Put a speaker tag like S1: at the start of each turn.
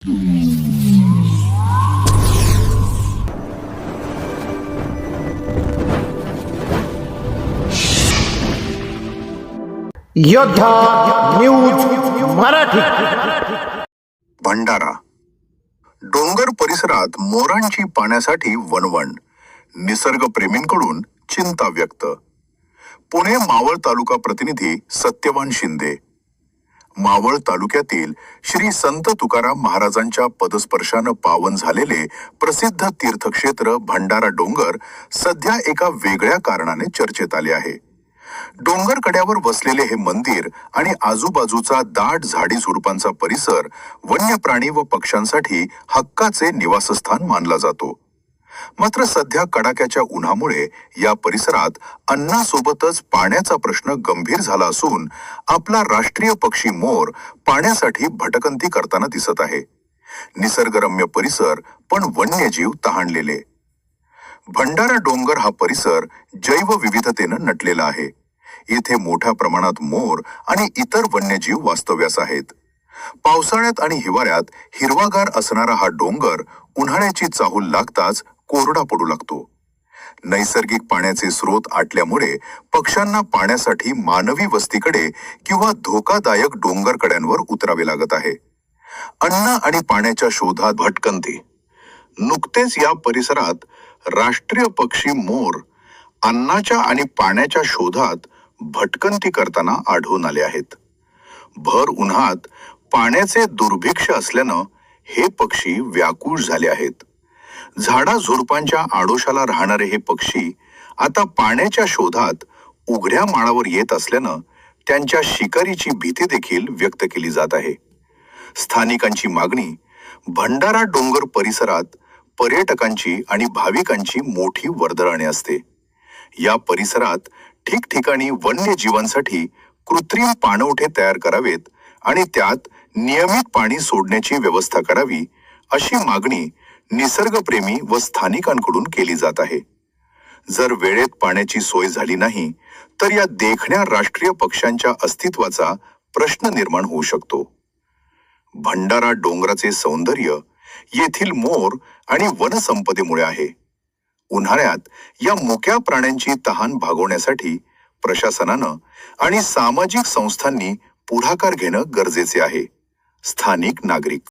S1: योद्धा न्यूज मराठी.
S2: भंडारा डोंगर परिसरात मोरांची पाण्यासाठी वणवण, निसर्गप्रेमींकडून चिंता व्यक्त. पुणे मावळ तालुका प्रतिनिधी सत्यवान शिंदे. मावळ तालुक्यातील श्री संत तुकाराम महाराजांच्या पदस्पर्शानं पावन झालेले प्रसिद्ध तीर्थक्षेत्र भंडारा डोंगर सध्या एका वेगळ्या कारणाने चर्चेत आले आहे. डोंगर कड्यावर वसलेले हे मंदिर आणि आजूबाजूचा दाट झाडी झुडपांचा परिसर वन्य प्राणी व पक्ष्यांसाठी हक्काचे निवासस्थान मानला जातो. मात्र सध्या कडाक्याच्या उन्हामुळे या परिसरात अन्नासोबतच पाण्याचा प्रश्न गंभीर झाला असून आपला राष्ट्रीय पक्षी मोर पाण्यासाठी भटकंती करताना दिसत आहे. निसर्गरम्य परिसर पण वन्यजीव तहानलेले. भंडारा डोंगर हा परिसर जैवविविधतेनं नटलेला आहे. येथे मोठ्या प्रमाणात मोर आणि इतर वन्यजीव वास्तव्यास आहेत. पावसाळ्यात आणि हिवाळ्यात हिरवागार असणारा हा डोंगर उन्हाळ्याची चाहूल लागताच कोरडा पडू लागतो. नैसर्गिक पाण्याचे स्रोत आटल्यामुळे पक्ष्यांना पाण्यासाठी मानवी वस्तीकडे किंवा धोकादायक डोंगर कड्यांवर उतरावे लागत आहे. अन्न आणि पाण्याच्या शोधात भटकंती. नुकतेच या परिसरात राष्ट्रीय पक्षी मोर अन्नाच्या आणि पाण्याच्या शोधात भटकंती करताना आढळून आले आहेत. भर उन्हात पाण्याचे दुर्भिक्ष असल्यानं हे पक्षी व्याकुळ झाले आहेत. झाडा झुडपांच्या आडोशाला राहणारे हे पक्षी आता पाण्याच्या शोधात उघड्या माळावर येत असल्यानं त्यांच्या शिकारीची भीती देखील व्यक्त केली जात आहे. स्थानिकांची मागणी, भंडारा डोंगर परिसरात पर्यटकांची आणि भाविकांची मोठी वर्दळणे असते. या परिसरात ठिकठिकाणी वन्यजीवांसाठी कृत्रिम पाणवठे तयार करावेत आणि त्यात नियमित पाणी सोडण्याची व्यवस्था करावी, अशी मागणी निसर्गप्रेमी व स्थानिकांकडून केली जात आहे. जर वेळेत पाण्याची सोय झाली नाही तर या देखण्या राष्ट्रीय पक्ष्यांच्या अस्तित्वाचा प्रश्न निर्माण होऊ शकतो. भंडारा डोंगराचे सौंदर्य येथील मोर आणि वनसंपदेमुळे आहे. उन्हाळ्यात या मुक्या प्राण्यांची तहान भागवण्यासाठी प्रशासनानं आणि सामाजिक संस्थांनी पुढाकार घेणं गरजेचे आहे. स्थानिक नागरिक